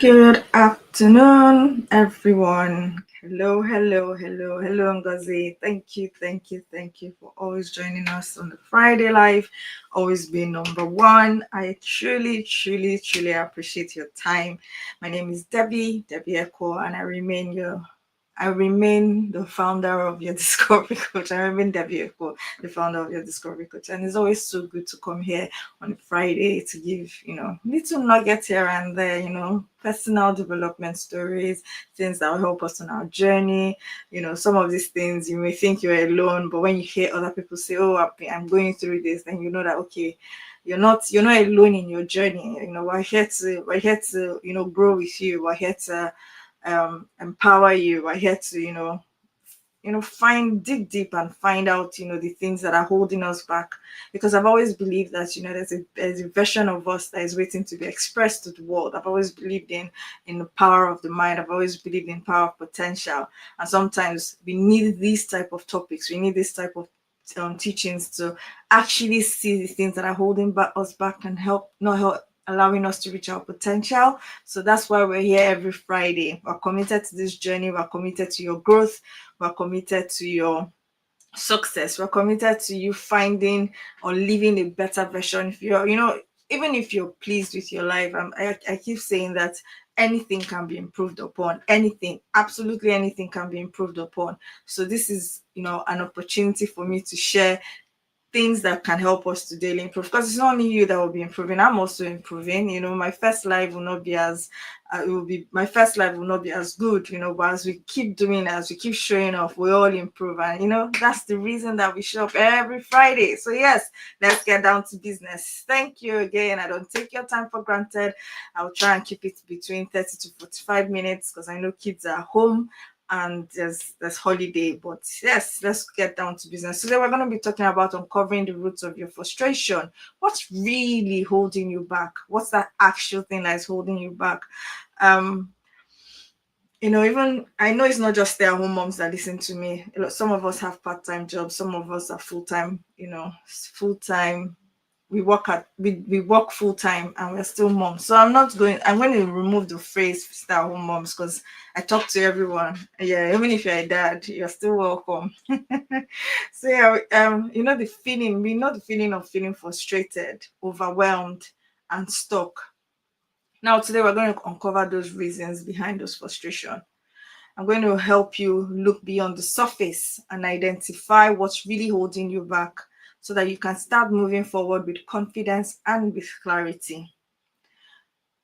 Good afternoon, everyone. Hello, Ngozi. Thank you for always joining us on the Friday Live, always being number one. I truly appreciate your time. My name is Debbie Echo, and I remain the founder of your Discovery Coach. I remain Debbie Echo, the founder of your Discovery Coach, and it's always so good to come here on Friday to give, little nuggets here and there, personal development stories, things that will help us on our journey. Some of these things you may think you're alone, but when you hear other people say, "Oh, I'm going through this," then you know that okay, you're not alone in your journey. We're here to grow with you. We're here to empower you. We're here to dig deep and find out the things that are holding us back, because I've always believed that there's a version of us that is waiting to be expressed to the world. I've always believed in the power of the mind. I've always believed in power of potential, and sometimes we need these type of topics, we need this type of teachings to actually see the things that are holding us back and not allowing us to reach our potential. So that's why we're here every Friday. We're committed to this journey. We're committed to your growth. We're committed to your success. We're committed to you finding or living a better version. If you're, even if you're pleased with your life, I keep saying that anything can be improved upon. Anything, absolutely anything can be improved upon. So this is, an opportunity for me to share things that can help us to daily improve, because it's not only you that will be improving, I'm also improving. My first life will not be as it will be my first life will not be as good, but as we keep doing, as we keep showing off, we all improve. And that's the reason that we show up every Friday. So yes, let's get down to business. Thank you again. I don't take your time for granted. I'll try and keep it between 30 to 45 minutes because I know kids are home and there's holiday. But yes, let's get down to business. Today we're going to be talking about uncovering the roots of your frustration. What's really holding you back? What's that actual thing that is holding you back? Even I know it's not just stay-at-home moms that listen to me. Some of us have part-time jobs, some of us are full-time, full-time. We work full time and we're still moms. So I'm going to remove the phrase stay at home moms, because I talk to everyone. Yeah, even if you're a dad, you're still welcome. So yeah, we know the feeling of feeling frustrated, overwhelmed, and stuck. Now today we're going to uncover those reasons behind those frustration. I'm going to help you look beyond the surface and identify what's really holding you back so that you can start moving forward with confidence and with clarity.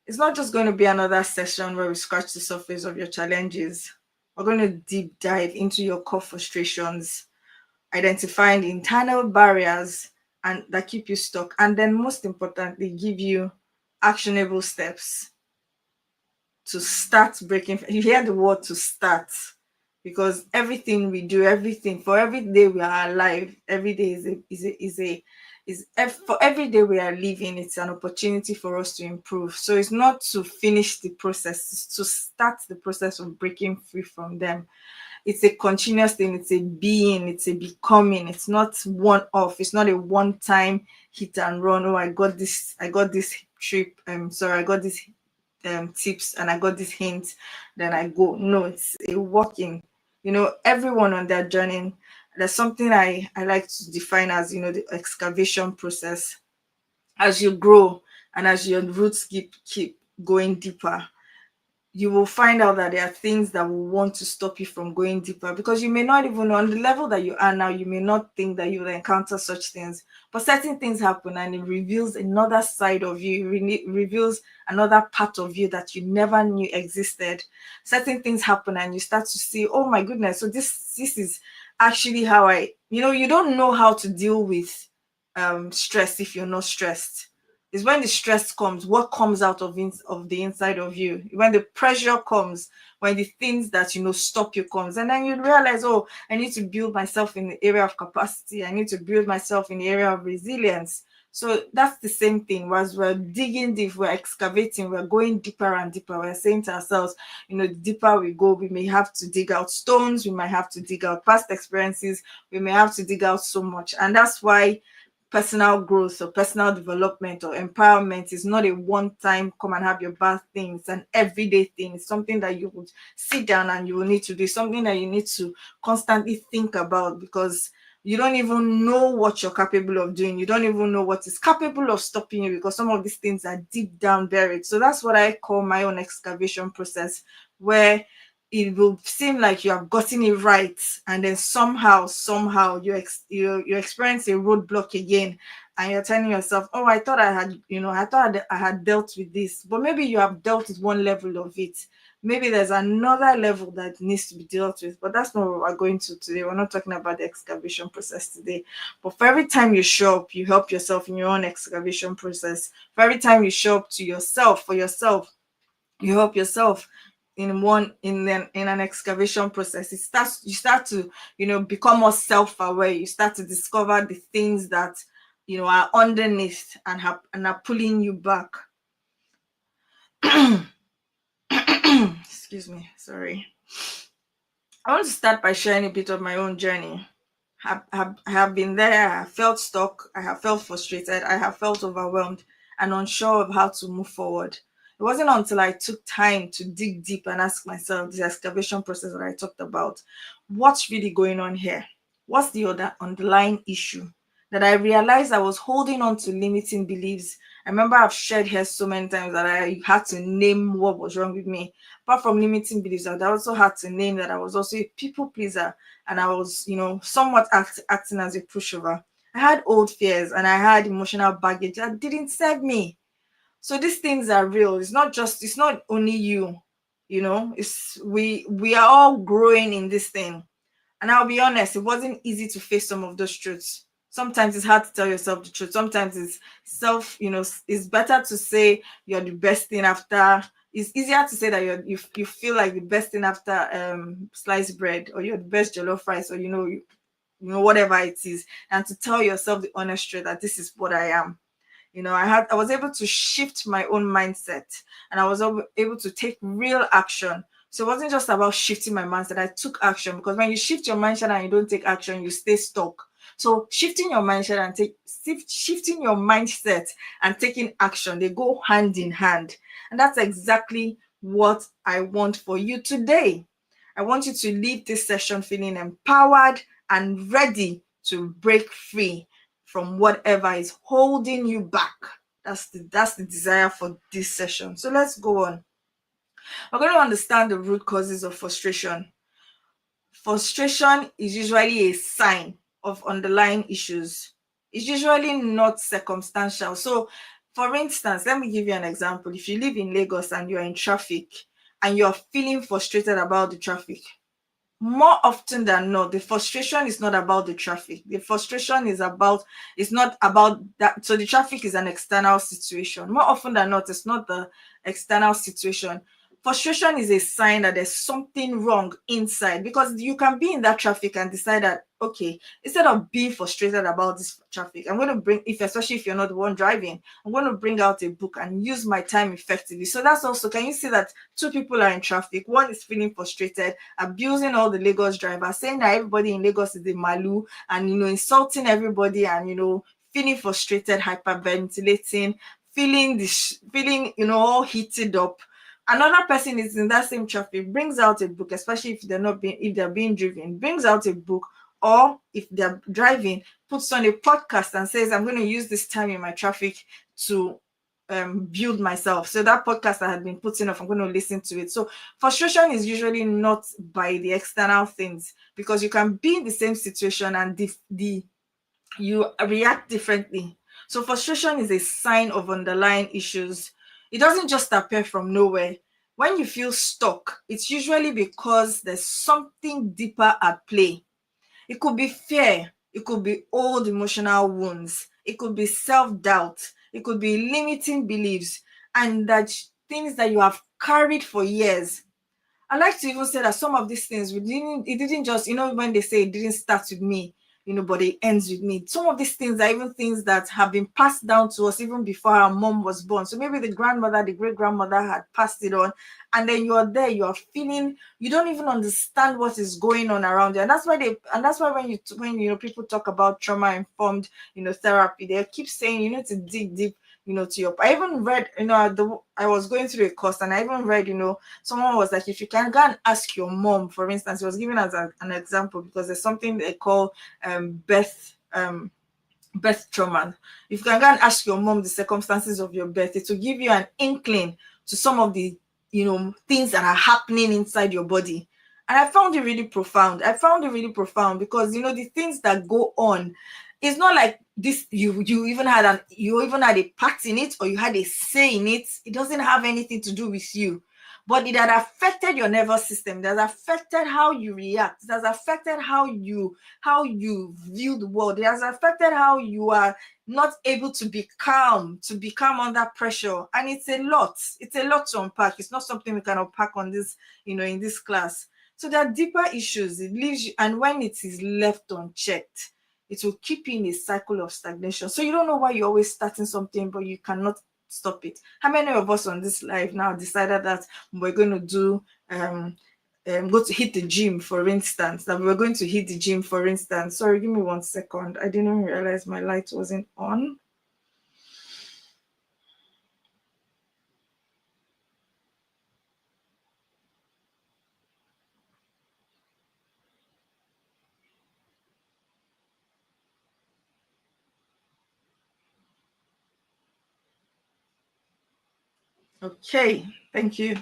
It's not just going to be another session where we scratch the surface of your challenges. We're going to deep dive into your core frustrations, identifying the internal barriers and that keep you stuck, and then most importantly, give you actionable steps to start breaking. You hear the word to start, because everything we do, everything for every day we are alive, every day for every day we are living, it's an opportunity for us to improve. So it's not to finish the process, it's to start the process of breaking free from them. It's a continuous thing, it's a being, it's a becoming. It's not one off, it's not a one time hit and run. Oh, I got this trip, sorry, I got this tips and I got this hint, then I go. No, it's a walking. Everyone on their journey, there's something I like to define as the excavation process. As you grow and as your roots keep going deeper, you will find out that there are things that will want to stop you from going deeper, because you may not even know, on the level that you are now, you may not think that you will encounter such things, but certain things happen and it reveals another side of you. It reveals another part of you that you never knew existed. Certain things happen and you start to see, oh my goodness, so this is actually how you don't know how to deal with stress if you're not stressed. Is when the stress comes, what comes out of the inside of you. When the pressure comes, when the things that stop you comes, and then you realize, oh, I need to build myself in the area of capacity. I need to build myself in the area of resilience. So that's the same thing. As we're digging deep, we're excavating, we're going deeper and deeper. We're saying to ourselves, the deeper we go, we may have to dig out stones, we might have to dig out past experiences, we may have to dig out so much. And that's why personal growth or personal development or empowerment is not a one time come and have your bath thing. It's an everyday thing. It's something that you would sit down and you will need to do, something that you need to constantly think about, because you don't even know what you're capable of doing. You don't even know what is capable of stopping you, because some of these things are deep down buried. So that's what I call my own excavation process, where it will seem like you have gotten it right, and then somehow you experience a roadblock again, and you're telling yourself, oh, I thought I had, I thought I had dealt with this, but maybe you have dealt with one level of it. Maybe there's another level that needs to be dealt with, but that's not what we're going to today. We're not talking about the excavation process today. But for every time you show up, you help yourself in your own excavation process. For every time you show up to yourself, for yourself, you help yourself in an excavation process. You start to, become more self-aware. You start to discover the things that, are underneath and are pulling you back. Excuse me, sorry. I want to start by sharing a bit of my own journey. I have been there. I have felt stuck. I have felt frustrated. I have felt overwhelmed and unsure of how to move forward. It wasn't until I took time to dig deep and ask myself the excavation process that I talked about, what's really going on here? What's the other underlying issue? That I realized I was holding on to limiting beliefs. I remember I've shared here so many times that I had to name what was wrong with me. Apart from limiting beliefs, I also had to name that I was also a people pleaser, and I was, somewhat acting as a pushover. I had old fears and I had emotional baggage that didn't serve me. So these things are real. It's not only you, it's we are all growing in this thing. And I'll be honest, it wasn't easy to face some of those truths. Sometimes it's hard to tell yourself the truth. Sometimes it's it's better to say you're the best thing after. It's easier to say that you feel like the best thing after sliced bread, or you're the best jollof rice, or whatever it is, and to tell yourself the honest truth that this is what I am. I was able to shift my own mindset, and I was able to take real action. So it wasn't just about shifting my mindset. I took action, because when you shift your mindset and you don't take action, you stay stuck. So shifting your mindset and shifting your mindset and taking action, they go hand in hand. And that's exactly what I want for you today. I want you to leave this session feeling empowered and ready to break free from whatever is holding you back. That's the desire for this session. So let's go on. We're going to understand the root causes of frustration. Frustration is usually a sign of underlying issues. It's usually not circumstantial. So, for instance, let me give you an example. If you live in Lagos and you're in traffic and you're feeling frustrated about the traffic, more often than not, the frustration is not about the traffic. The frustration is not about that. So the traffic is an external situation. More often than not, it's not the external situation. Frustration is a sign that there's something wrong inside, because you can be in that traffic and decide that, okay, instead of being frustrated about this traffic, I'm going to especially if you're not the one driving, I'm going to bring out a book and use my time effectively. So that's also, can you see that two people are in traffic? One is feeling frustrated, abusing all the Lagos drivers, saying that everybody in Lagos is a malu, and insulting everybody, and feeling frustrated, hyperventilating, feeling all heated up. Another person is in that same traffic, brings out a book, especially if they're being driven, brings out a book, or if they're driving, puts on a podcast and says, I'm going to use this time in my traffic to build myself. So that podcast I had been putting off, I'm going to listen to it. So frustration is usually not by the external things, because you can be in the same situation and you react differently. So frustration is a sign of underlying issues. It doesn't just appear from nowhere. When you feel stuck, it's usually because there's something deeper at play. It could be fear, it could be old emotional wounds, it could be self-doubt, it could be limiting beliefs, and that things that you have carried for years. I like to even say that some of these things it didn't just, when they say it didn't start with me, but it ends with me. Some of these things are even things that have been passed down to us even before our mom was born. So maybe the grandmother, the great grandmother had passed it on, and then you're there, you're feeling, you don't even understand what is going on around you. And that's why when people talk about trauma informed, therapy, they keep saying you need to dig deep, to your. I even read, I was going through a course, and I even read, someone was like, if you can go and ask your mom, for instance, he was giving us an example, because there's something they call birth trauma. If you can go and ask your mom the circumstances of your birth, it will give you an inkling to some of the things that are happening inside your body. And I found it really profound. Because the things that go on, it's not like this you even had a part in it, or you had a say in it. It doesn't have anything to do with you, but it had affected your nervous system. It has affected how you react. It has affected how you view the world. It has affected how you are not able to be calm, under pressure. And it's a lot. It's a lot to unpack. It's not something we can unpack on this, in this class. So there are deeper issues. It leaves you, and when it is left unchecked, it will keep you in a cycle of stagnation. So you don't know why you're always starting something, but you cannot stop it. How many of us on this live now decided that we're going to do go to hit the gym, for instance, that we were going to hit the gym, for instance. Sorry, give me 1 second. I didn't realize my light wasn't on. Okay, thank you.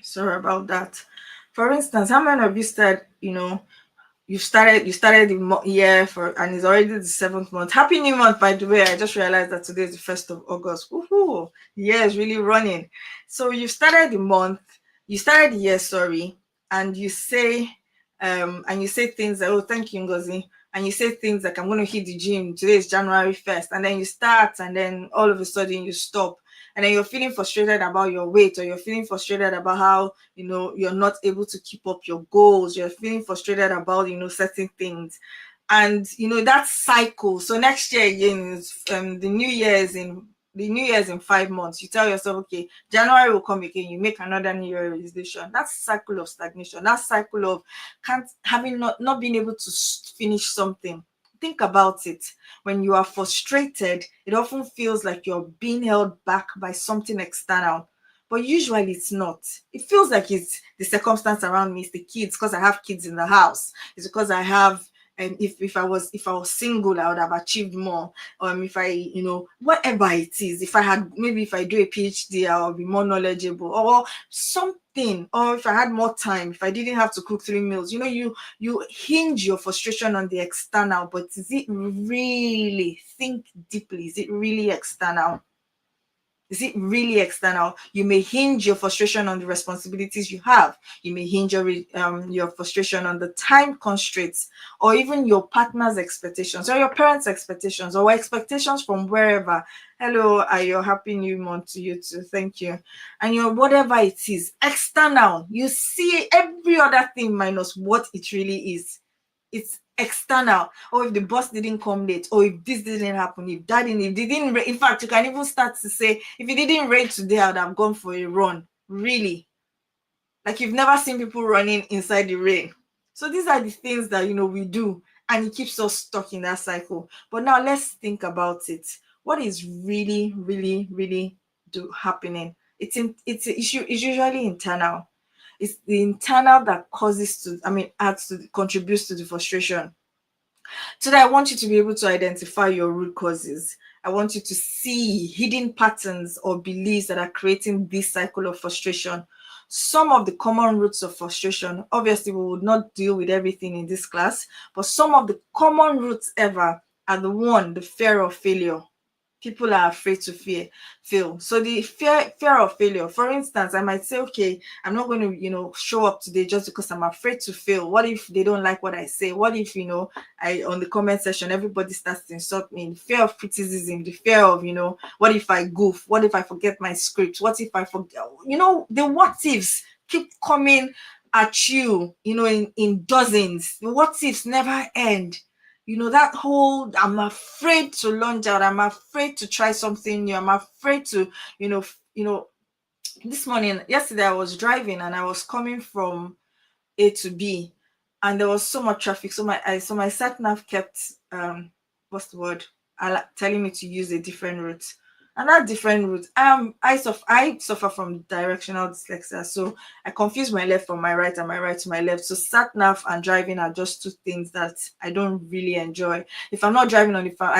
Sorry about that. For instance, how many of you said, you started the year for, and it's already the 7th month. Happy new month, by the way. I just realized that today is the 1st of August. Woohoo! The year is really running. So you started the year, sorry, and you say things like, oh, thank you, Ngozi. And you say things like, I'm going to hit the gym. Today is January 1st. And then you start, and then all of a sudden you stop. And then you're feeling frustrated about your weight, or you're feeling frustrated about how, you're not able to keep up your goals. You're feeling frustrated about, certain things. And, that cycle. So next year again, the new year's in 5 months. You tell yourself, okay, January will come again. You make another New Year resolution. That cycle of stagnation, that cycle of can't having not being able to finish something. Think about it. When you are frustrated, it often feels like you're being held back by something external. But usually it's not. It feels like it's the circumstance around me. It's the kids, because I have kids in the house. It's because I have, and if I was single, I would have achieved more. If I, whatever it is, if I do a PhD, I'll be more knowledgeable, or something. Or if I had more time, if I didn't have to cook 3 meals, you hinge your frustration on the external. But is it really, think deeply, is it really external? Is it really external? You may hinge your frustration on the responsibilities you have. You may hinge your frustration on the time constraints, or even your partner's expectations, or your parents' expectations, or expectations from wherever. Hello, your happy new month to you too. Thank you. And whatever it is, external. You see every other thing minus what it really is. It's external. Or if the boss didn't come late, or if this didn't happen, if that didn't, if they didn't in fact, you can even start to say, if it didn't rain today, I would have gone for a run. Really? Like, you've never seen people running inside the rain. So these are the things that we do, and it keeps us stuck in that cycle. But now let's think about it. What is really, really, really happening? It's an issue. It's usually internal. It's the internal that contributes to the frustration. Today, I want you to be able to identify your root causes. I want you to see hidden patterns or beliefs that are creating this cycle of frustration. Some of the common roots of frustration, obviously, we would not deal with everything in this class, but some of the common roots ever are the fear of failure. People are afraid to fail. So the fear of failure. For instance, I might say, okay, I'm not going to, show up today just because I'm afraid to fail. What if they don't like what I say? What if, I on the comment section, everybody starts to insult me? The fear of criticism, the fear of, what if I goof? What if I forget my script? What if I forget? The what ifs keep coming at you, in dozens. The what ifs never end. that whole, I'm afraid to launch out, I'm afraid to try something new, I'm afraid to, this morning, yesterday I was driving and I was coming from A to B, and there was so much traffic. So my sat nav kept what's the word? Telling me to use a different route. And that different route, I suffer from directional dyslexia, so I confuse my left from my right and my right to my left. So sat nav and driving are just two things that I don't really enjoy. If I'm not driving on the phone,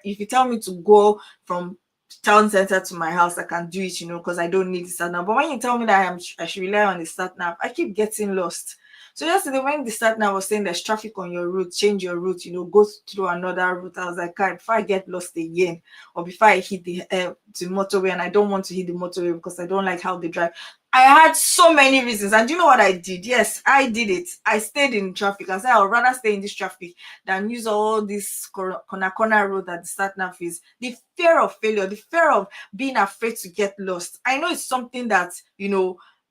if you tell me to go from town center to my house, I can do it, because I don't need the sat nav. But when you tell me that I should rely on the sat nav, I keep getting lost. So yesterday when the sat nav was saying there's traffic on your route, change your route, go through another route, I was like, God, before I get lost again, or before I hit the motorway, and I don't want to hit the motorway because I don't like how they drive. I had so many reasons, and do you know what I did? Yes, I did it. I stayed in traffic. I said I would rather stay in this traffic than use all this corner road that the sat nav is. The fear of failure, the fear of being afraid to get lost. I know it's something that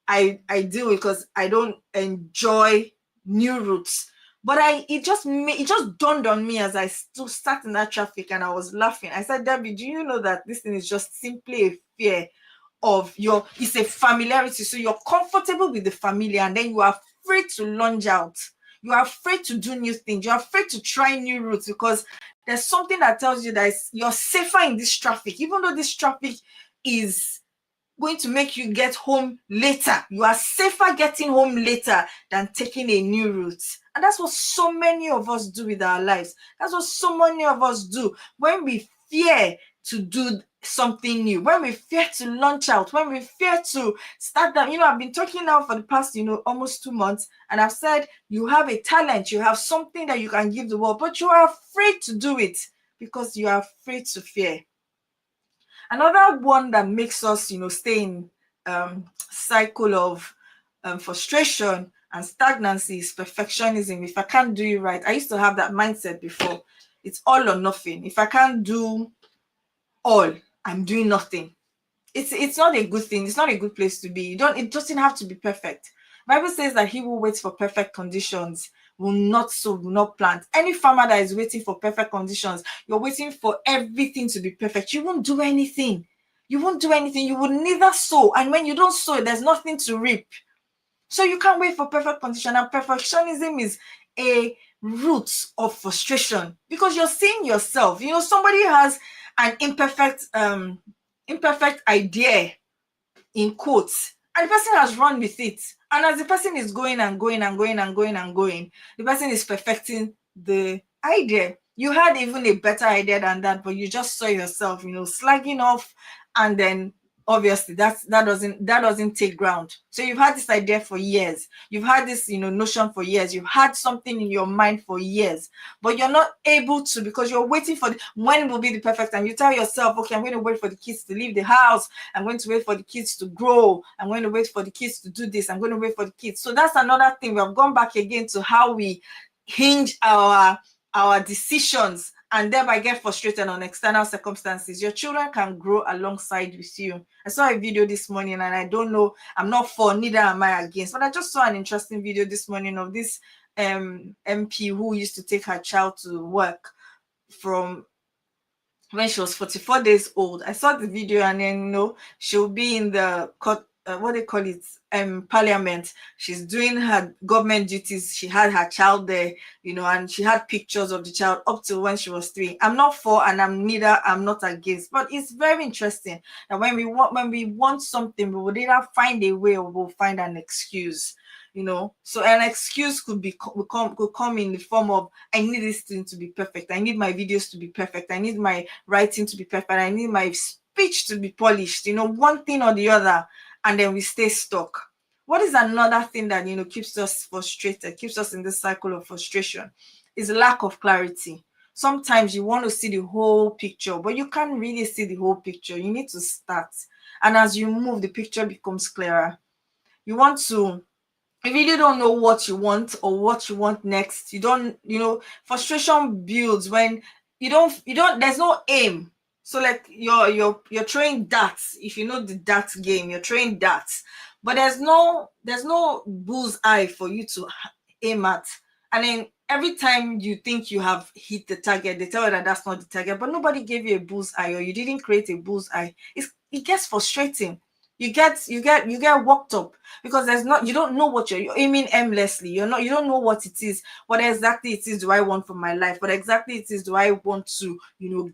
I deal with because I don't enjoy new routes. But it just dawned on me as I still sat in that traffic and I was laughing. I said, Debbie, do you know that this thing is just simply a fear of it's a familiarity. So you're comfortable with the familiar and then you are afraid to launch out. You are afraid to do new things. You're afraid to try new routes because there's something that tells you that you're safer in this traffic, even though this traffic is going to make you get home later. You are safer getting home later than taking a new route. And that's what so many of us do with our lives. That's what so many of us do when we fear to do something new, when we fear to launch out, when we fear to start that. I've been talking now for the past, almost 2 months, and I've said you have a talent, you have something that you can give the world, but you are afraid to do it because you are afraid to fear. Another one that makes us, stay in cycle of frustration and stagnancy is perfectionism. If I can't do it right, I used to have that mindset before. It's all or nothing. If I can't do all, I'm doing nothing. It's not a good thing. It's not a good place to be. It doesn't have to be perfect. Bible says that he who waits for perfect conditions will not sow, will not plant. Any farmer that is waiting for perfect conditions, you're waiting for everything to be perfect. You won't do anything. You won't do anything. You will neither sow. And when you don't sow, there's nothing to reap. So you can't wait for perfect condition. And perfectionism is a root of frustration because you're seeing yourself. Somebody has an imperfect idea, in quotes, and the person has run with it, and as the person is going and going and going and going and going, the person is perfecting the idea. You had even a better idea than that, but you just saw yourself slagging off, and then obviously that doesn't take ground. So you've had this idea for years, you've had this notion for years, you've had something in your mind for years, but you're not able to, because you're waiting for when will be the perfect time. You tell yourself, okay, I'm going to wait for the kids to leave the house, I'm going to wait for the kids to grow, I'm going to wait for the kids to do this, I'm going to wait for the kids. So that's another thing. We have gone back again to how we hinge our decisions and thereby get frustrated on external circumstances. Your children can grow alongside with you. I saw a video this morning, and I don't know, I'm not for, neither am I against, but I just saw an interesting video this morning of this MP who used to take her child to work from when she was 44 days old. I saw the video, and then she'll be in the court, what they call it, parliament. She's doing her government duties. She had her child there, and she had pictures of the child up to when she was 3. I'm not for, and I'm not against, but it's very interesting that when we want something, we will either find a way or we'll find an excuse. So an excuse could come in the form of, I need this thing to be perfect, I need my videos to be perfect, I need my writing to be perfect, I need my speech to be polished, one thing or the other, and then we stay stuck. What is another thing that keeps us frustrated, keeps us in this cycle of frustration, is lack of clarity. Sometimes you want to see the whole picture, but you can't really see the whole picture. You need to start, and as you move, the picture becomes clearer. You really don't know what you want or what you want next. You don't, frustration builds when you don't, there's no aim. So like you're throwing darts. If you know the darts game, you're throwing darts, but there's no bullseye for you to aim at. And then every time you think you have hit the target, they tell you that that's not the target, but nobody gave you a bullseye, or you didn't create a bullseye. It gets frustrating. You get worked up, because there's not, you don't know what you're aiming aimlessly. You don't know what it is, what exactly it is do I want for my life, what exactly it is do I want to,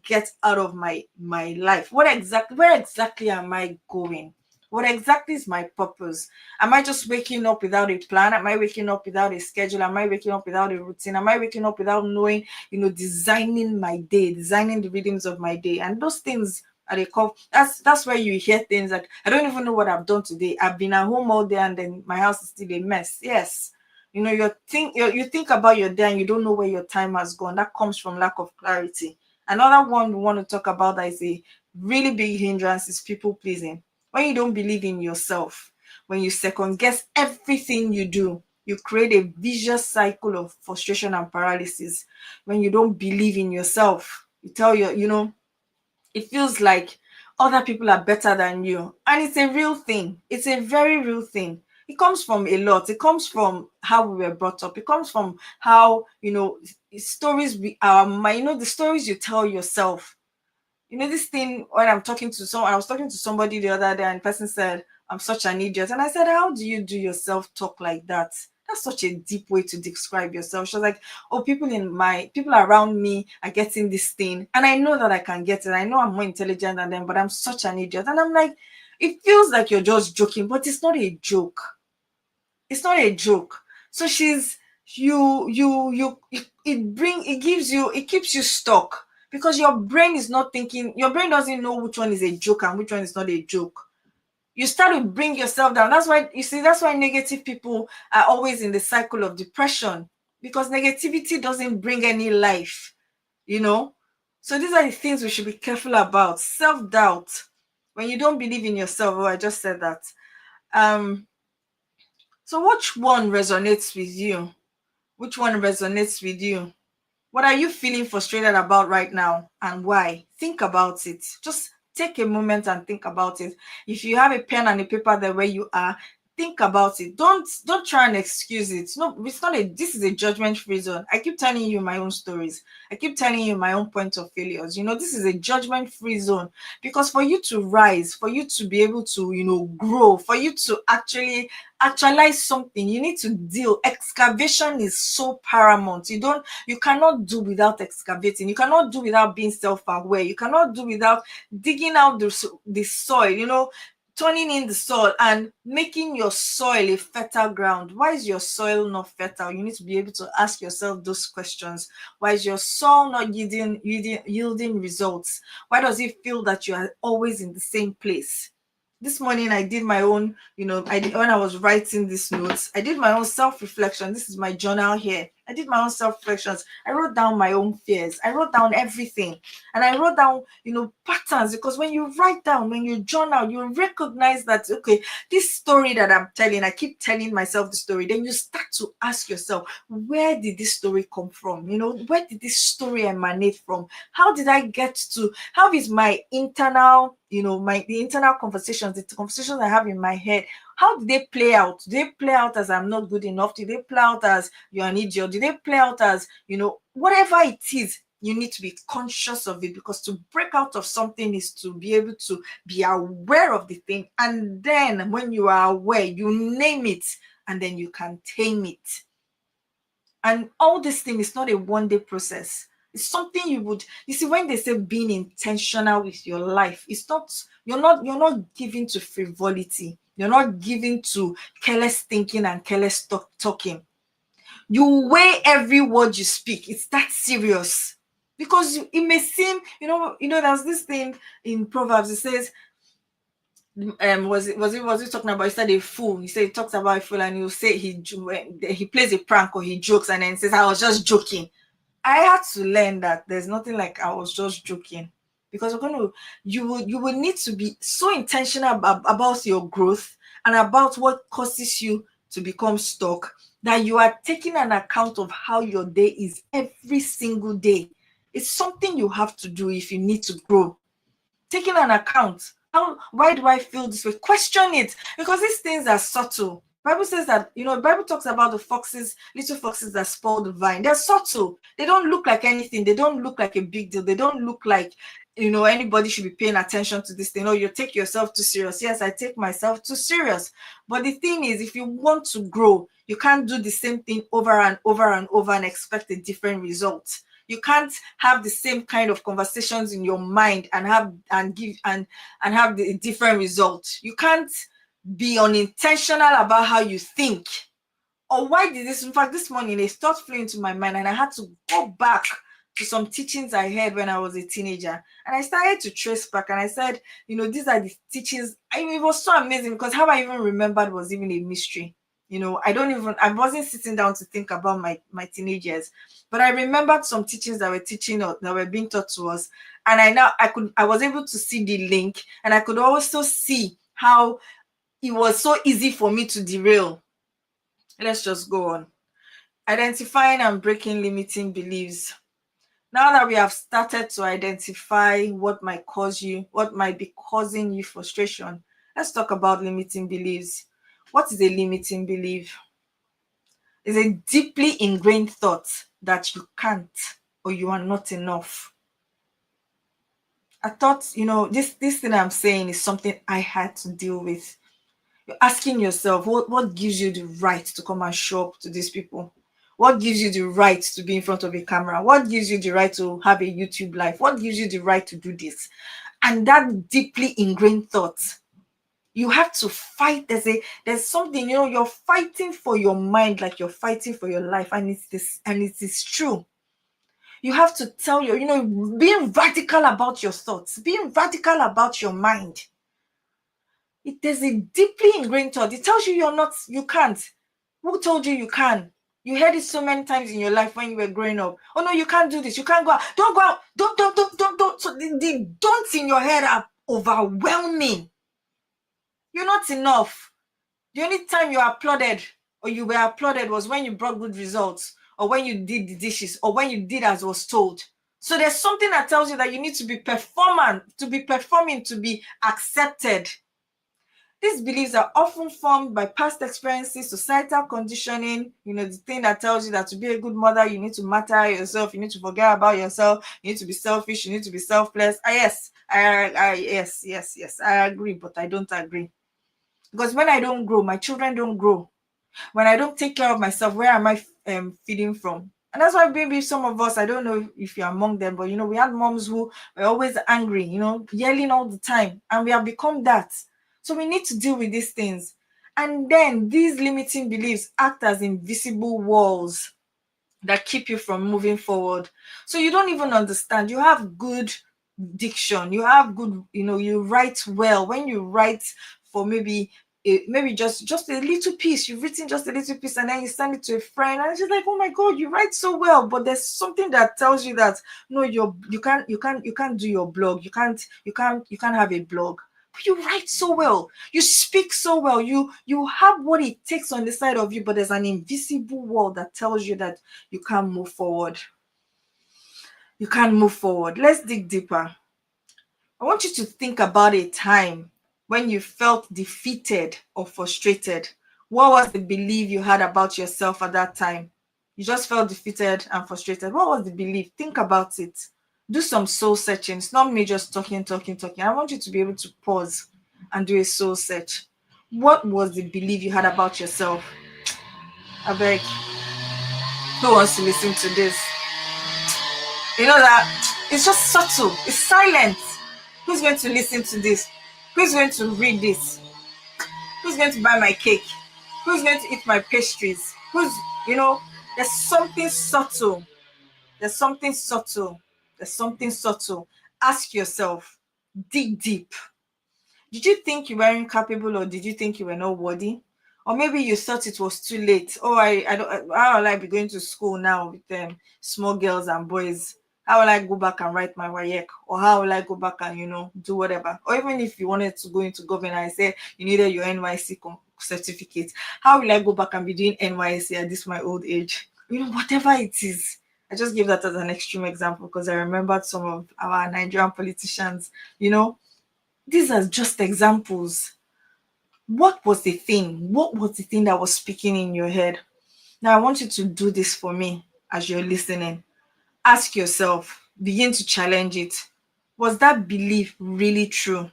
get out of my life, where exactly am I going, what exactly is my purpose. Am I just waking up without a plan? Am I waking up without a schedule? Am I waking up without a routine? Am I waking up without knowing, designing my day, designing the rhythms of my day? And those things are they call, that's where you hear things like, I don't even know what I've done today. I've been at home all day and then my house is still a mess. Yes. You think about your day and you don't know where your time has gone. That comes from lack of clarity. Another one we want to talk about that is a really big hindrance is people pleasing. When you don't believe in yourself, when you second guess everything you do, you create a vicious cycle of frustration and paralysis. When you don't believe in yourself, you tell it feels like other people are better than you. And it's a real thing. It's a very real thing. It comes from a lot. It comes from how we were brought up. It comes from how, stories we our the stories you tell yourself. This thing, when I was talking to somebody the other day, and the person said, I'm such an idiot. And I said, how do you do your self-talk like that? That's such a deep way to describe yourself. She was like, oh, people around me are getting this thing. And I know that I can get it. I know I'm more intelligent than them, but I'm such an idiot. And I'm like, it feels like you're just joking, but it's not a joke. It's not a joke. So she's it keeps you stuck, because your brain is not thinking, your brain doesn't know which one is a joke and which one is not a joke. You start to bring yourself down. That's why negative people are always in the cycle of depression, because negativity doesn't bring any life, you know. So these are the things we should be careful about. Self-doubt. When you don't believe in yourself, I just said that. um so which one resonates with you? Which one resonates with you? What are you feeling frustrated about right now, and why? Think about it. Just take a moment and think about it. If you have a pen and a paper there where you are, think about it. Don't try and excuse it. No, it's not a this is a judgment-free zone. I keep telling you my own stories. I keep telling you my own point of failures. This is a judgment-free zone, because for you to rise, for you to be able to, grow, for you to actually actualize something, you need to deal. Excavation is so paramount. You cannot do without excavating. You cannot do without being self-aware. You cannot do without digging out the soil, turning in the soil and making your soil a fertile ground. Why is your soil not fertile? You need to be able to ask yourself those questions. Why is your soil not yielding results? Why does it feel that you are always in the same place? This morning I did my own, when I was writing these notes, I did my own self-reflection. This is my journal here. I did my own self-reflections. I wrote down my own fears. I wrote down everything. And I wrote down, patterns, because when you write down, when you journal, you recognize that, okay, this story that I'm telling, I keep telling myself the story. Then you start to ask yourself, where did this story come from? Where did this story emanate from? How did I get to, how is my internal, the internal conversations, the conversations I have in my head, how do they play out? Do they play out as I'm not good enough? Do they play out as you're an idiot? Do they play out as, whatever it is, you need to be conscious of it, because to break out of something is to be able to be aware of the thing. And then when you are aware, you name it, and then you can tame it. And all this thing is not a one-day process. It's something you see, when they say being intentional with your life, it's not, you're not giving to frivolity. You're not giving to careless thinking and careless talking. You weigh every word you speak. It's that serious. Because it may seem, there's this thing in Proverbs. It says, was it talking about? He said a fool. He said he talks about a fool, and he'll say he plays a prank or he jokes, and then says, I was just joking. I had to learn that there's nothing like I was just joking, because you will need to be so intentional about your growth and about what causes you to become stuck, that you are taking an account of how your day is every single day. It's something you have to do if you need to grow. Taking an account. Why do I feel this way? Question it, because these things are subtle. Bible says that, Bible talks about the foxes, little foxes that spoil the vine. They're subtle. They don't look like anything. They don't look like a big deal. They don't look like, anybody should be paying attention to this thing. You take yourself too serious. Yes, I take myself too serious. But the thing is, if you want to grow, you can't do the same thing over and over and over and expect a different result. You can't have the same kind of conversations in your mind and have the different result. You can't be unintentional about how you think. Or why did this? In fact, this morning a thought flew into my mind, and I had to go back to some teachings I heard when I was a teenager. And I started to trace back, and I said, these are the teachings. It was so amazing, because how I even remembered was even a mystery. I wasn't sitting down to think about my teenagers, but I remembered some teachings that were being taught to us. And I was able to see the link, and I could also see how it was so easy for me to derail. Let's just go on. Identifying and breaking limiting beliefs. Now that we have started to identify what might be causing you frustration, let's talk about limiting beliefs. What is a limiting belief? It's a deeply ingrained thought that you can't, or you are not enough. I thought, this thing I'm saying is something I had to deal with. You're asking yourself, what gives you the right to come and show up to these people? What gives you the right to be in front of a camera? What gives you the right to have a YouTube live? What gives you the right to do this? And that deeply ingrained thought, you have to fight. There's something, you're fighting for your mind like you're fighting for your life. And it is true. You have to tell being radical about your thoughts, being radical about your mind. There's a deeply ingrained thought. It tells you you can't. Who told you you can? You heard it so many times in your life when you were growing up. Oh no, you can't do this. You can't go out. Don't go out. Don't. So the don'ts in your head are overwhelming. You're not enough. The only time you applauded or you were applauded was when you brought good results, or when you did the dishes, or when you did as was told. So there's something that tells you that you need to be performing, to be accepted. These beliefs are often formed by past experiences, societal conditioning, the thing that tells you that to be a good mother, you need to matter yourself, you need to forget about yourself, you need to be selfish, you need to be selfless. Yes, I agree, but I don't agree. Because when I don't grow, my children don't grow. When I don't take care of myself, where am I feeding from? And that's why maybe some of us, I don't know if you're among them, but we had moms who were always angry, yelling all the time, and we have become that. So we need to deal with these things. And then these limiting beliefs act as invisible walls that keep you from moving forward. So you don't even understand. You have good diction, you have good, you write well. When you write for maybe just a little piece, you've written just a little piece, and then you send it to a friend, and she's like, oh my god, you write so well. But there's something that tells you that no, you can't do your blog, you can't have a blog. But you write so well, you speak so well, you have what it takes on the side of you, but there's an invisible wall that tells you that you can't move forward. You can't move forward. Let's dig deeper. I want you to think about a time when you felt defeated or frustrated. What was the belief you had about yourself at that time? You just felt defeated and frustrated. What was the belief? Think about it. Do some soul searching. It's not me just talking. I want you to be able to pause and do a soul search. What was the belief you had about yourself? I beg. Who wants to listen to this? That it's just subtle. It's silent. Who's going to listen to this? Who's going to read this? Who's going to buy my cake? Who's going to eat my pastries? There's something subtle. There's something subtle. Ask yourself, dig deep. Did you think you were incapable, or did you think you were not worthy? Or maybe you thought it was too late. Oh, I don't. How will I be going to school now with small girls and boys? How will I go back and write my WAEC? Or how will I go back and do whatever? Or even if you wanted to go into government and say you needed your NYC certificate, how will I go back and be doing NYC at this my old age? Whatever it is. I just give that as an extreme example because I remembered some of our Nigerian politicians. These are just examples. What was the thing? What was the thing that was speaking in your head? Now, I want you to do this for me as you're listening. Ask yourself, begin to challenge it. Was that belief really true?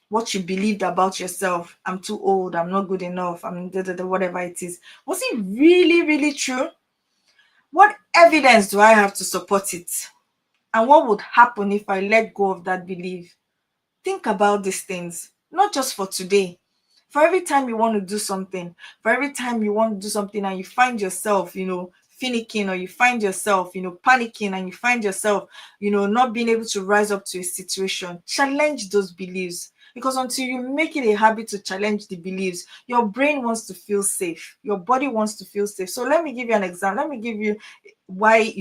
What you believed about yourself, I'm too old, I'm not good enough, I'm whatever it is, was it really, really true? What evidence do I have to support it? And what would happen if I let go of that belief? Think about these things, not just for today. For every time you want to do something, for every time you want to do something and you find yourself, finicking, or you find yourself, panicking, and you find yourself, not being able to rise up to a situation, challenge those beliefs. Because until you make it a habit to challenge the beliefs, your brain wants to feel safe. Your body wants to feel safe. So let me give you an example. Let me give you why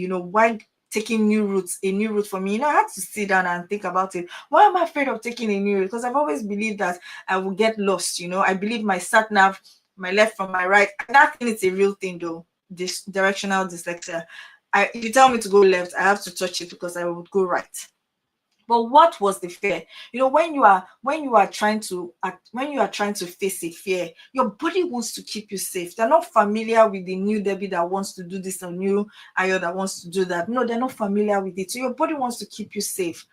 taking a new route for me. I had to sit down and think about it. Why am I afraid of taking a new route? Because I've always believed that I will get lost. I believe my sat nav, my left from my right. That thing is a real thing though. This directional dyslexia. If you tell me to go left, I have to touch it because I would go right. But what was the fear? When you are trying to face a fear, your body wants to keep you safe. They're not familiar with the new Debbie that wants to do this, or new Ayo that wants to do that. No, they're not familiar with it. So your body wants to keep you safe.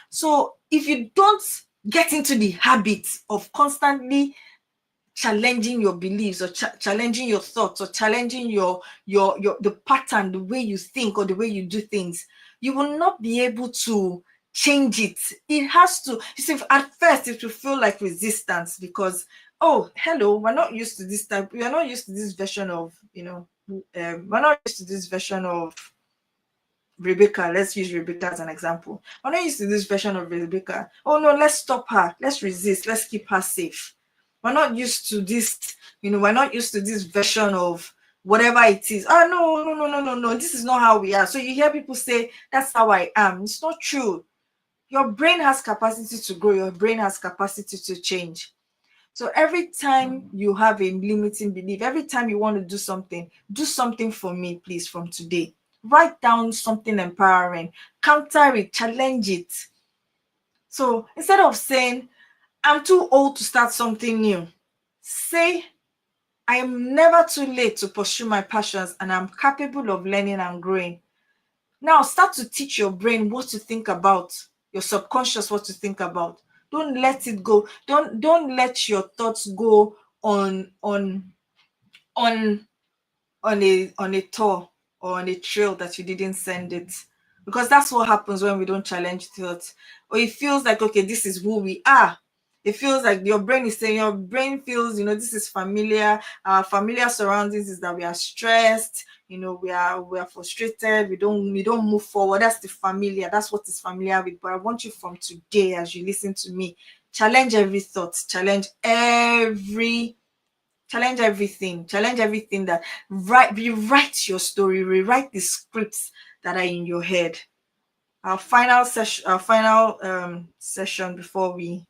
So if you don't get into the habit of constantly challenging your beliefs, or challenging your thoughts, or challenging your the pattern, the way you think, or the way you do things, you will not be able to change it. It has to, you see, at first it will feel like resistance, because, oh, hello, we're not used to this type, we are not used to this version of, we're not used to this version of Rebecca. Let's use Rebecca as an example. We're not used to this version of Rebecca. Oh no, let's stop her, let's resist, let's keep her safe. We're not used to this, we're not used to this version of whatever it is. Oh no, this is not how we are. So you hear people say, that's how I am. It's not true. Your brain has capacity to grow, your brain has capacity to change. So every time you have a limiting belief, every time you want to do something for me, please, from today. Write down something empowering, counter it, challenge it. So instead of saying, I'm too old to start something new, say, I am never too late to pursue my passions, and I'm capable of learning and growing. Now start to teach your brain what to think about, your subconscious what to think about. Don't let it go. Don't let your thoughts go on on a tour or on a trail that you didn't send it. Because that's what happens when we don't challenge thoughts. Or it feels like, okay, this is who we are. It feels like your brain is saying, your brain feels, this is familiar. Our familiar surroundings is that we are stressed, we are frustrated, we don't move forward. That's the familiar, that's what is familiar with. But I want you from today, as you listen to me, challenge every thought, challenge everything, that rewrite your story, rewrite the scripts that are in your head. Our final session before we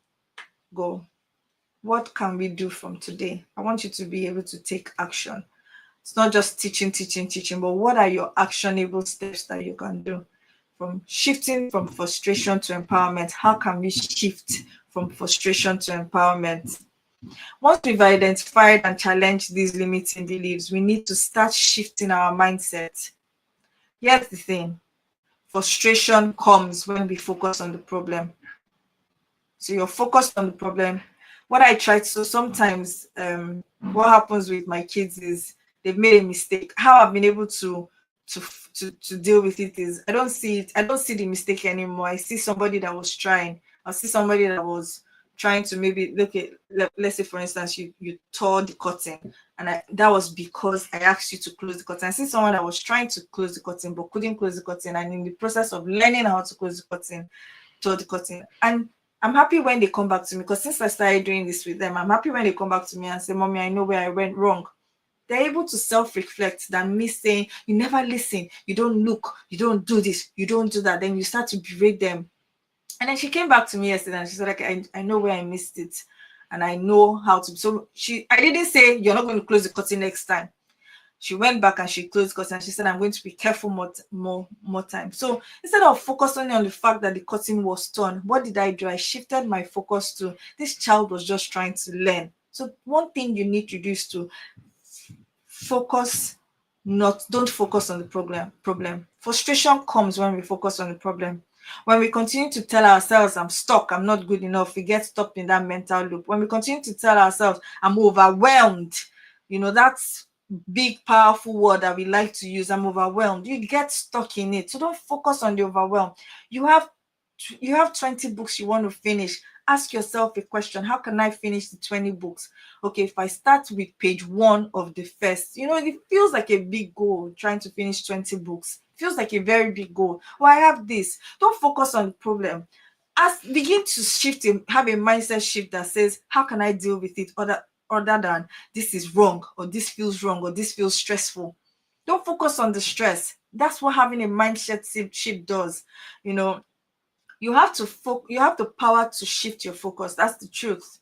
go. What can we do from today? I want you to be able to take action. It's not just teaching, but what are your actionable steps that you can do? From shifting from frustration to empowerment, how can we shift from frustration to empowerment? Once we've identified and challenged these limiting beliefs, we need to start shifting our mindset. Here's the thing. Frustration comes when we focus on the problem. So you're focused on the problem. What I try to, so sometimes what happens with my kids is they've made a mistake. How I've been able to deal with it is I don't see the mistake anymore. I see somebody that was trying. I see somebody that was trying to maybe let's say for instance you tore the curtain, and that was because I asked you to close the curtain. I see someone that was trying to close the curtain but couldn't close the curtain, and in the process of learning how to close the curtain, tore the curtain. And I'm happy when they come back to me, because since I started doing this with them, I'm happy when they come back to me and say, Mommy, I know where I went wrong. They're able to self-reflect than me saying, you never listen, you don't look, you don't do this, you don't do that. Then you start to berate them. And then she came back to me yesterday and she said, like, I know where I missed it and I know how to. So I didn't say, you're not going to close the curtain next time. She went back and she closed the curtain and she said, I'm going to be careful more time. So instead of focusing on the fact that the curtain was torn, what did I do? I shifted my focus to, this child was just trying to learn. So one thing you need to do is to focus, not don't focus on the problem. Frustration comes when we focus on the problem. When we continue to tell ourselves, I'm stuck, I'm not good enough, we get stuck in that mental loop. When we continue to tell ourselves, I'm overwhelmed, that's big powerful word that we like to use, I'm overwhelmed, you get stuck in it. So don't focus on the overwhelm. You have 20 books you want to finish. Ask yourself a question: how can I finish the 20 books? Okay, if I start with page one of the first, it feels like a big goal. Trying to finish 20 books feels like a very big goal. Well, I have this. Don't focus on the problem. Begin to shift, have a mindset shift that says, how can I deal with it, other than this is wrong, or this feels wrong, or this feels stressful. Don't focus on the stress. That's what having a mindset shift does. You have the power to shift your focus. That's the truth.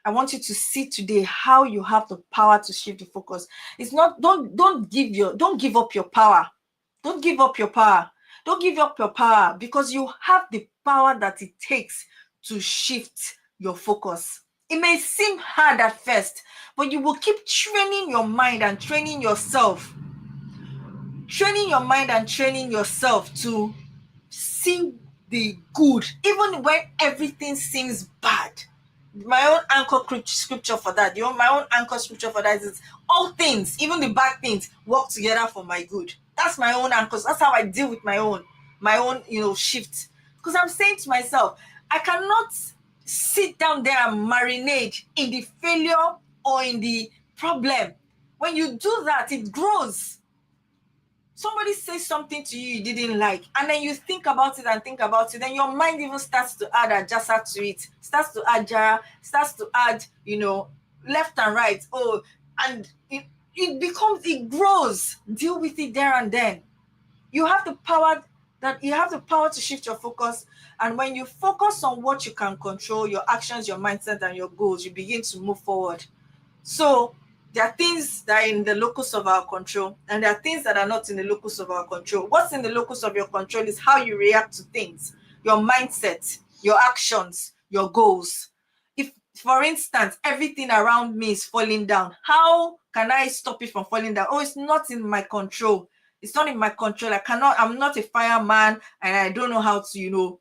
I want you to see today how you have the power to shift the focus. It's not, don't give up your power. Don't give up your power. Don't give up your power, because you have the power that it takes to shift your focus. It may seem hard at first, but you will keep training your mind and training yourself to see the good, even when everything seems bad. My own anchor scripture for that, my own anchor scripture for that is, all things, even the bad things, work together for my good. That's my own anchor. That's how I deal with my own shift. Because I'm saying to myself, I cannot sit down there and marinate in the failure or in the problem. When you do that, it grows. Somebody says something to you didn't like, and then you think about it and think about it, then your mind even starts to add adjacent to it, starts to add jara, starts to add, left and right. Oh, and it grows. Deal with it there and then. You have the power to shift your focus. And when you focus on what you can control, your actions, your mindset, and your goals, you begin to move forward. So there are things that are in the locus of our control, and there are things that are not in the locus of our control. What's in the locus of your control is how you react to things, your mindset, your actions, your goals. If, for instance, everything around me is falling down, how can I stop it from falling down? Oh, it's not in my control. It's not in my control. I'm not a fireman, and I don't know how to,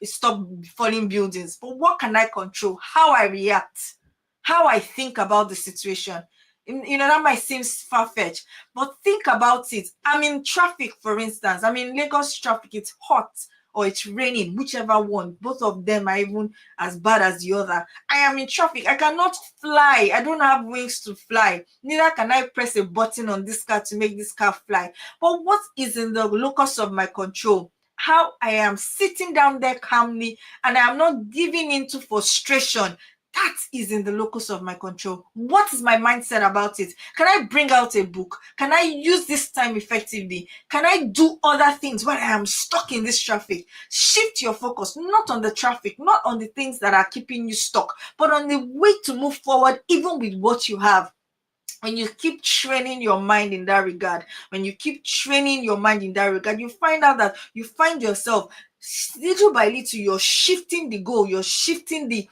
stop falling buildings. But what can I control? How I react, how I think about the situation. That might seem far-fetched, but think about it. I'm in traffic, for instance. I'm in Lagos traffic. It's hot or it's raining, whichever one. Both of them are even as bad as the other. I am in traffic. I cannot fly. I don't have wings to fly. Neither can I press a button on this car to make this car fly. But what is in the locus of my control? How I am sitting down there calmly, and I am not giving into frustration. That is in the locus of my control. What is my mindset about it? Can I bring out a book? Can I use this time effectively? Can I do other things when I am stuck in this traffic? Shift your focus, not on the traffic, not on the things that are keeping you stuck, but on the way to move forward, even with what you have. When you keep training your mind in that regard, you find out that you find yourself little by little, you're shifting the goal, you're shifting the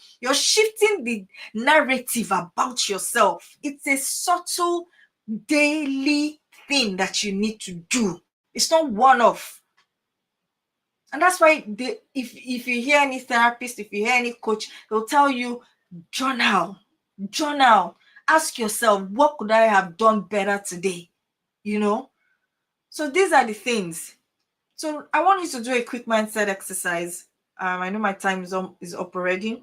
narrative about yourself. It's a subtle daily thing that you need to do. It's not one off. And that's why if you hear any therapist, if you hear any coach, they'll tell you, journal. Ask yourself, what could I have done better today? So these are the things. So I want you to do a quick mindset exercise. I know my time is up already.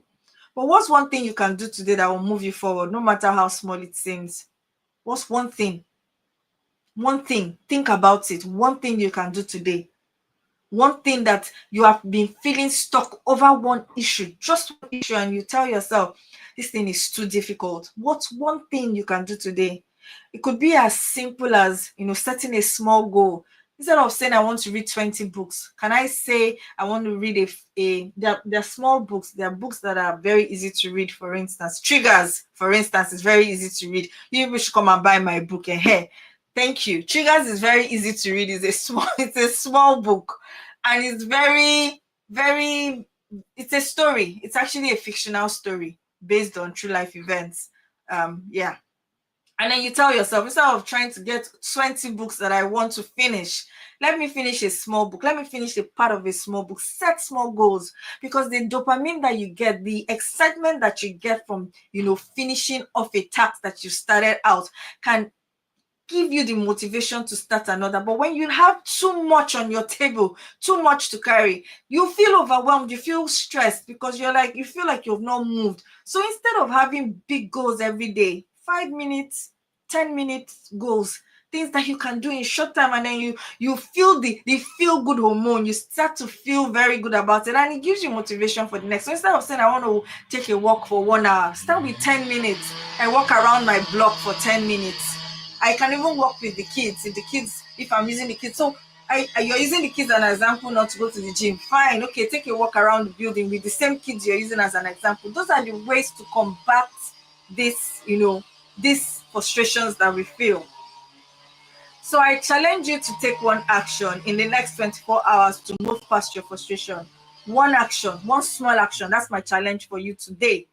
But what's one thing you can do today that will move you forward, no matter how small it seems? What's one thing? One thing. Think about it. One thing you can do today. One thing that you have been feeling stuck over, one issue, just one issue, and you tell yourself, this thing is too difficult. What's one thing you can do today? It could be as simple as, setting a small goal. Instead of saying I want to read 20 books, can I say I want to read they're small books. They're books that are very easy to read. For instance, Triggers, for instance, is very easy to read. You should come and buy my book. Thank you. Triggers is very easy to read. It's a small book, and it's very, very, it's a story. It's actually a fictional story based on true life events. Yeah. And then you tell yourself, instead of trying to get 20 books that I want to finish, let me finish a small book. Let me finish a part of a small book. Set small goals, because the dopamine that you get, the excitement that you get from, finishing off a task that you started out, can give you the motivation to start another. But when you have too much on your table, too much to carry, you feel overwhelmed, you feel stressed, because you feel like you've not moved. So instead of having big goals every day, 5 minutes, 10 minutes goals, things that you can do in short time, and then you feel the feel good hormone, you start to feel very good about it, and it gives you motivation for the next. So instead of saying I want to take a walk for 1 hour, start with 10 minutes and walk around my block for 10 minutes. I can even work with the kids. If I'm using the kids, so you're using the kids as an example not to go to the gym. Fine, okay, take a walk around the building with the same kids you're using as an example. Those are the ways to combat this, these frustrations that we feel. So I challenge you to take one action in the next 24 hours to move past your frustration. One action, one small action. That's my challenge for you today.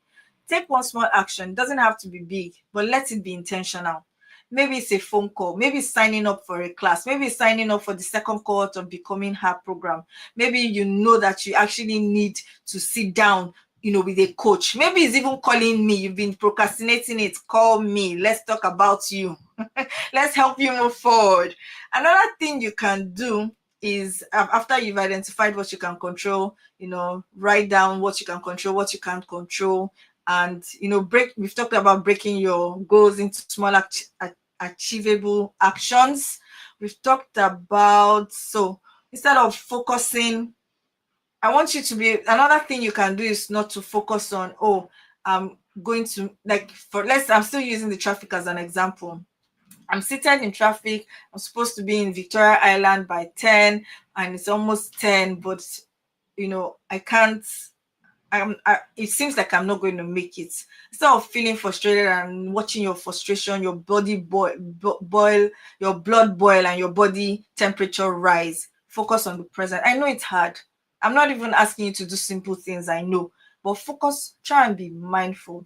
Take one small action. It doesn't have to be big, but let it be intentional. Maybe it's a phone call. Maybe it's signing up for a class. Maybe it's signing up for the second cohort of Becoming Her program. Maybe you know that you actually need to sit down, with a coach. Maybe it's even calling me. You've been procrastinating it. Call me. Let's talk about you. Let's help you move forward. Another thing you can do is, after you've identified what you can control, write down what you can control, what you can't control, and we've talked about breaking your goals into small achievable actions. We've talked about, so instead of focusing, I want you to be, another thing you can do is not to focus on, I'm going to, I'm still using the traffic as an example. I'm seated in traffic. I'm supposed to be in Victoria Island by 10, and it's almost 10, but I can't. It seems like I'm not going to make it. Instead of feeling frustrated and watching your frustration, your body boil, your blood boil, and your body temperature rise, focus on the present. I know it's hard. I'm not even asking you to do simple things, I know, but focus. Try and be mindful.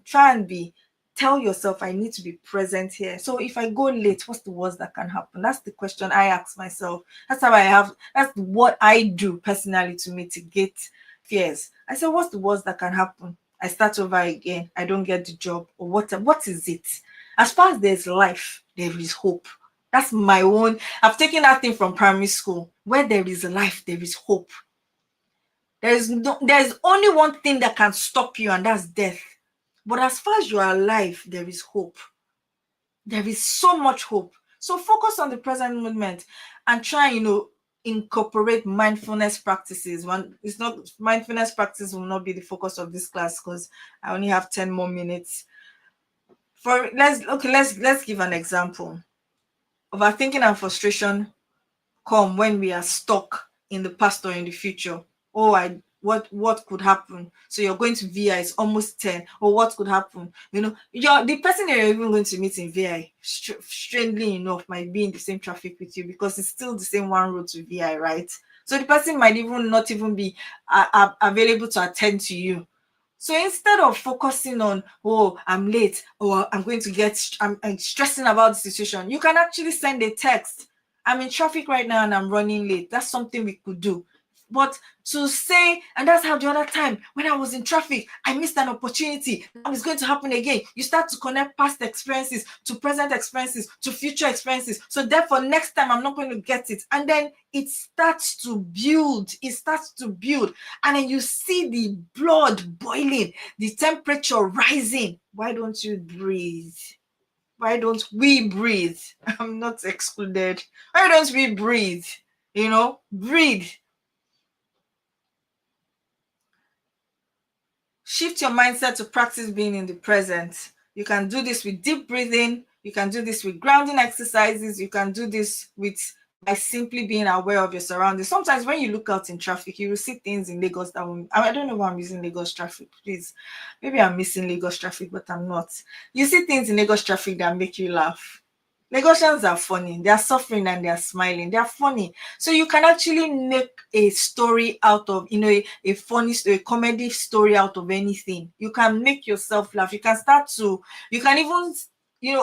Tell yourself, I need to be present here. So if I go late, what's the worst that can happen? That's the question I ask myself. That's what I do personally to mitigate fears. I say, what's the worst that can happen? I start over again. I don't get the job, or what is it? As far as there's life, there is hope. That's my own. I've taken that thing from primary school. Where there is life, there is hope. There's only one thing that can stop you, and that's death. But as far as you are alive, there is hope. There is so much hope. So focus on the present moment and try, incorporate mindfulness practices. Mindfulness practice will not be the focus of this class, because I only have 10 more minutes. Let's give an example. Overthinking and frustration come when we are stuck in the past or in the future. What could happen? So you're going to VI, it's almost 10. Or what could happen? The person you're even going to meet in VI, strangely enough, might be in the same traffic with you, because it's still the same one road to VI, right? So the person might not even be available to attend to you. So instead of focusing on, I'm late, or I'm stressing about the situation, you can actually send a text. I'm in traffic right now and I'm running late. That's something we could do. But to say, and that's how the other time when I was in traffic, I missed an opportunity. Now it's going to happen again. You start to connect past experiences to present experiences to future experiences. So therefore, next time I'm not going to get it. And then it starts to build. And then you see the blood boiling, the temperature rising. Why don't you breathe? Why don't we breathe? I'm not excluded. Why don't we breathe? Breathe. Shift your mindset to practice being in the present. You can do this with deep breathing. You can do this with grounding exercises. You can do this by simply being aware of your surroundings. Sometimes when you look out in traffic, you will see things in Lagos I don't know why I'm using Lagos traffic, please. Maybe I'm missing Lagos traffic, but I'm not. You see things in Lagos traffic that make you laugh. Lagosians are funny. They are suffering and they are smiling. They are funny. So you can actually make a story out of, a funny story, a comedy story out of anything. You can make yourself laugh. You can start to, you can even,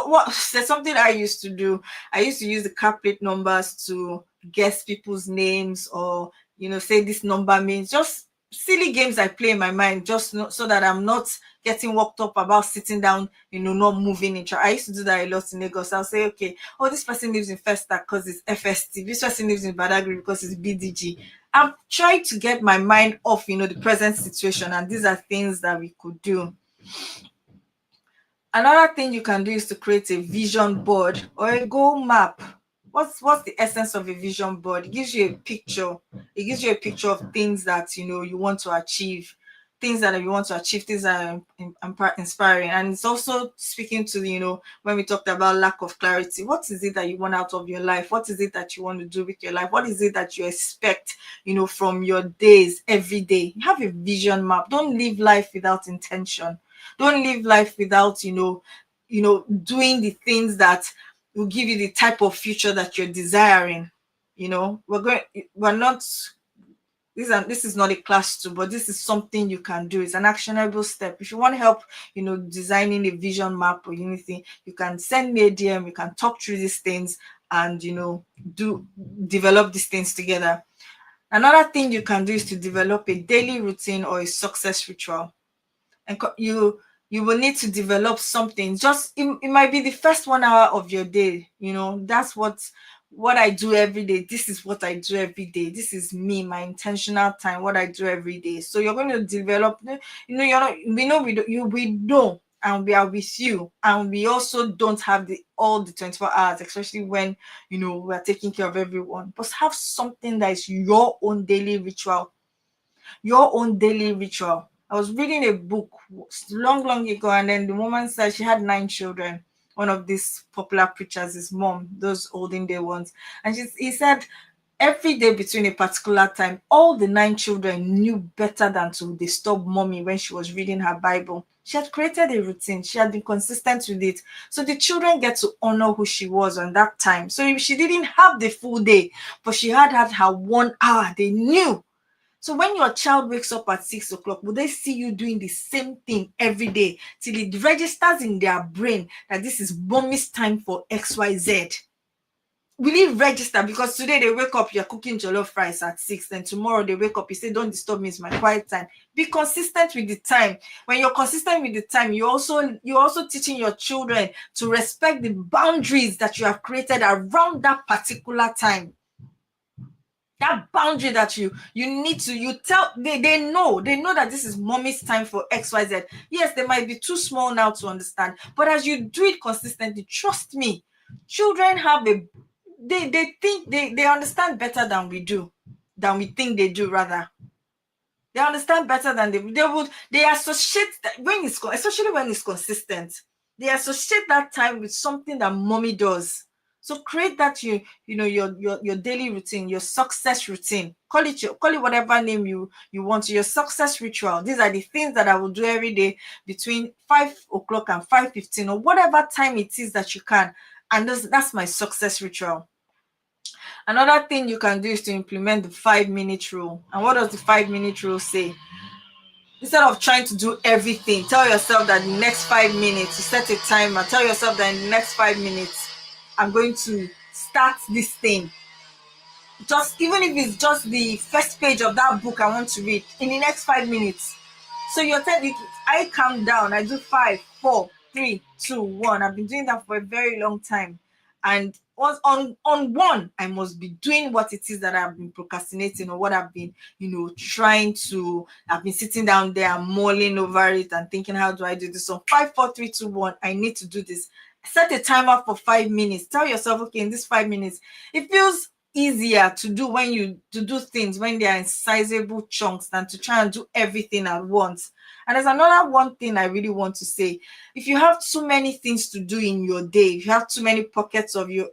what, there's something I used to do. I used to use the car plate numbers to guess people's names, or, say this number means, just silly games I play in my mind, just so that I'm not getting worked up about sitting down, not moving in. I used to do that a lot in Lagos. I'll say, okay, oh, this person lives in Festa because it's FST. This person lives in Badagry because it's BDG. I'm trying to get my mind off, the present situation, and these are things that we could do. Another thing you can do is to create a vision board or a goal map. What's the essence of a vision board? It gives you a picture. It gives you a picture of things that you want to achieve, things that you want to achieve, things that are inspiring. And it's also speaking to when we talked about lack of clarity. What is it that you want out of your life? What is it that you want to do with your life? What is it that you expect from your days every day? Have a vision map. Don't live life without intention. Don't live life without doing the things that will give you the type of future that you're desiring. We're not, this is not a class too, but this is something you can do. It's an actionable step. If you want help designing a vision map or anything, you can send me a DM. We can talk through these things and develop these things together. Another thing you can do is to develop a daily routine or a success ritual. And you will need to develop something. Just it might be the first 1 hour of your day. That's what I do every day. This is what I do every day. This is me, my intentional time, what I do every day. So you're going to develop, you're not, we know, and we are with you, and we also don't have all the 24 hours, especially when we are taking care of everyone. But have something that is your own daily ritual. I was reading a book long ago, and then the woman said she had 9 children. One of these popular preachers, his mom, those olden day ones. And he said every day between a particular time, all the 9 children knew better than to disturb mommy when she was reading her Bible. She had created a routine. She had been consistent with it. So the children get to honor who she was on that time. So if she didn't have the full day, but she had her 1 hour, they knew. So when your child wakes up at 6 o'clock, will they see you doing the same thing every day till it registers in their brain that this is mommy's time for XYZ? Will it register? Because today they wake up, you're cooking jollof rice at 6, then tomorrow they wake up, you say, don't disturb me, it's my quiet time. Be consistent with the time. When you're consistent with the time, you're also teaching your children to respect the boundaries that you have created around that particular time. That boundary that you need to, they know that this is mommy's time for XYZ. Yes, they might be too small now to understand, but as you do it consistently, trust me, children have they think they understand better than we think they do, rather. They understand better than they associate that especially when it's consistent, they associate that time with something that mommy does. So create that your daily routine, your success routine. Call it whatever name you want, your success ritual. These are the things that I will do every day between 5 o'clock and 5:15, or whatever time it is that you can. And that's my success ritual. Another thing you can do is to implement the 5-minute rule. And what does the 5-minute rule say? Instead of trying to do everything, tell yourself that in the next 5 minutes, you set a timer. Tell yourself that in the next 5 minutes, I'm going to start this thing. Just even if it's just the first page of that book I want to read in the next 5 minutes. So I count down. I do 5, 4, 3, 2, 1. I've been doing that for a very long time. And on one, I must be doing what it is that I've been procrastinating, or what I've been, I've been sitting down there and mulling over it and thinking, how do I do this? So 5, 4, 3, 2, 1, I need to do this. Set a timer for 5 minutes. Tell yourself, okay, in this 5 minutes, it feels easier to do things when they are in sizable chunks than to try and do everything at once. And there's another one thing I really want to say. If you have too many things to do in your day, if you have too many pockets of you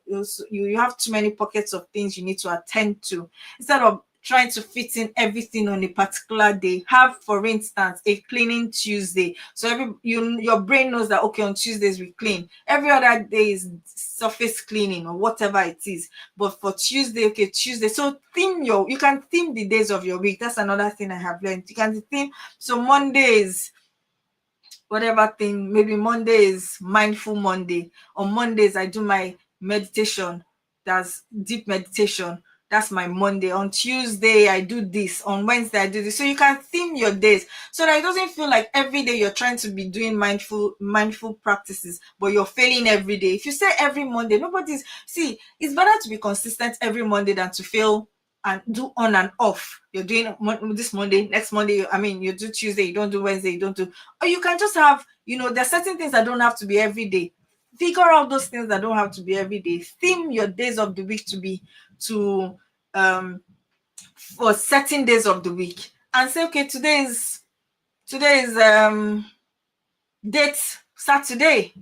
have too many pockets of things you need to attend to, instead of trying to fit in everything on a particular day. Have, for instance, a cleaning Tuesday. So your brain knows that, okay, on Tuesdays we clean. Every other day is surface cleaning or whatever it is. But for Tuesday, okay, Tuesday. So you can theme the days of your week. That's another thing I have learned. You can theme. So Mondays, whatever thing, maybe Monday is mindful Monday. On Mondays I do my meditation. That's deep meditation. That's my Monday. On Tuesday I do this. On Wednesday I do this. So you can theme your days so that it doesn't feel like every day you're trying to be doing mindful practices, but you're failing every day. If you say every Monday, it's better to be consistent every Monday than to fail and do on and off. You're doing this Monday, next Monday, you do Tuesday, you don't do Wednesday, you don't do. Or you can just have, there's certain things that don't have to be every day. Figure out those things that don't have to be every day. Theme your days of the week to be to for certain days of the week, and say, okay, today is date Saturday.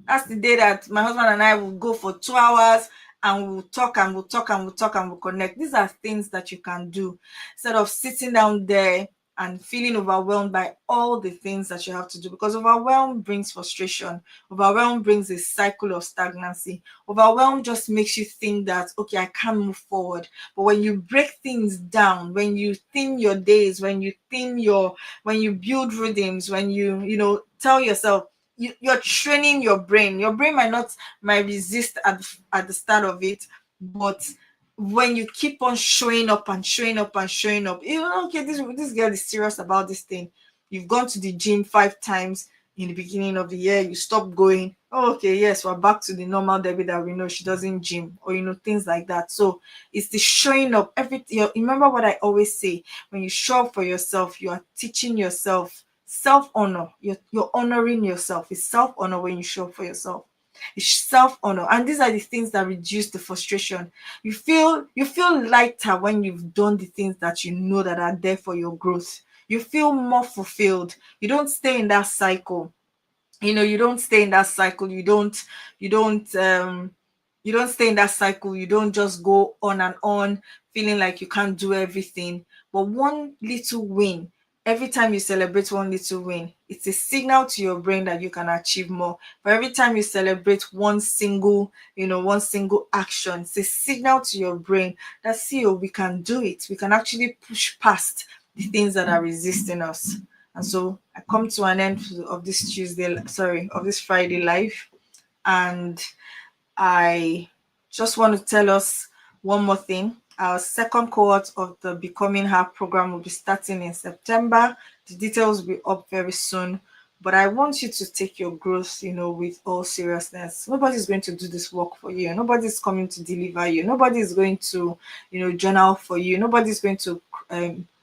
That's the day that my husband and I will go for 2 hours and we'll talk and we'll talk and we'll talk and we'll connect. These are things that you can do instead of sitting down there and feeling overwhelmed by all the things that you have to do, because overwhelm brings frustration. Overwhelm brings a cycle of stagnancy. Overwhelm just makes you think that, okay, I can't move forward. But when you break things down, when you theme your days, when you build rhythms, when you tell yourself, you're training your brain. Your brain might resist at the start of it, but when you keep on showing up and showing up and showing up, okay, this girl is serious about this thing. You've gone to the gym 5 times in the beginning of the year, you stop going. Oh, okay, yes, we're back to the normal Debbie that we know. She doesn't gym, or things like that. So it's the showing up. Everything. Remember what I always say: when you show up for yourself, you are teaching yourself self-honor. You're honoring yourself. It's self-honor when you show up for yourself. It's self-honor, and these are the things that reduce the frustration. You feel lighter when you've done the things that you know that are there for your growth. You feel more fulfilled. You don't stay in that cycle. You don't stay in that cycle. You don't stay in that cycle. You don't just go on and on feeling like you can't do everything. But one little win, every time you celebrate one little win, it's a signal to your brain that you can achieve more. But every time you celebrate one single action, it's a signal to your brain that, see, oh, we can do it. We can actually push past the things that are resisting us. And so I come to an end of this Friday live, and I just want to tell us one more thing. Our second cohort of the Becoming Her program will be starting in September. The details will be up very soon. But I want you to take your growth, with all seriousness. Nobody's going to do this work for you. Nobody's coming to deliver you. Nobody's going to, journal for you. Nobody's going to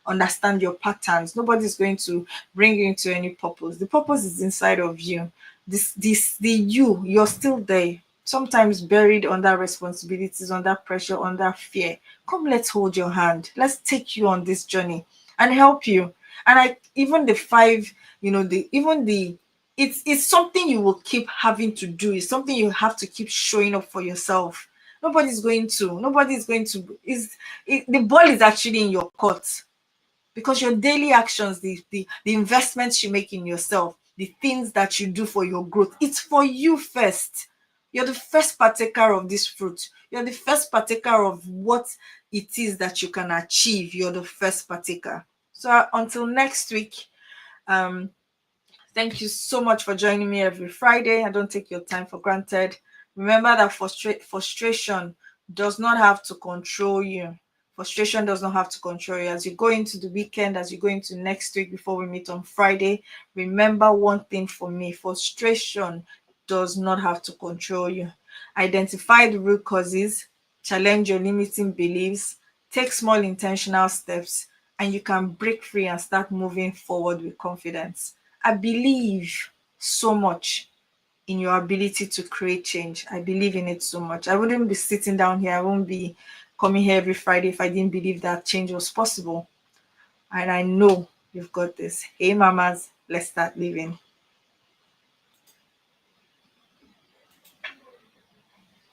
understand your patterns. Nobody's going to bring you into any purpose. The purpose is inside of you. You're still there, sometimes buried under responsibilities, under pressure, under fear. Come, let's hold your hand. Let's take you on this journey and help you. And even the five, it's something you will keep having to do. It's something you have to keep showing up for yourself. Nobody's going to. The ball is actually in your court, because your daily actions, the investments you make in yourself, the things that you do for your growth, it's for you first. You're the first partaker of this fruit. You're the first partaker of what it is that you can achieve. You're the first partaker. So until next week, thank you so much for joining me every Friday. I don't take your time for granted. Remember that frustration does not have to control you. Frustration does not have to control you. As you go into the weekend, as you go into next week before we meet on Friday, remember one thing for me: frustration does not have to control you. Identify the root causes, challenge your limiting beliefs, take small intentional steps, and you can break free and start moving forward with confidence. I believe so much in your ability to create change. I believe in it so much. I wouldn't be sitting down here. I won't be coming here every Friday if I didn't believe that change was possible. And I know you've got this. Hey, mamas, let's start living.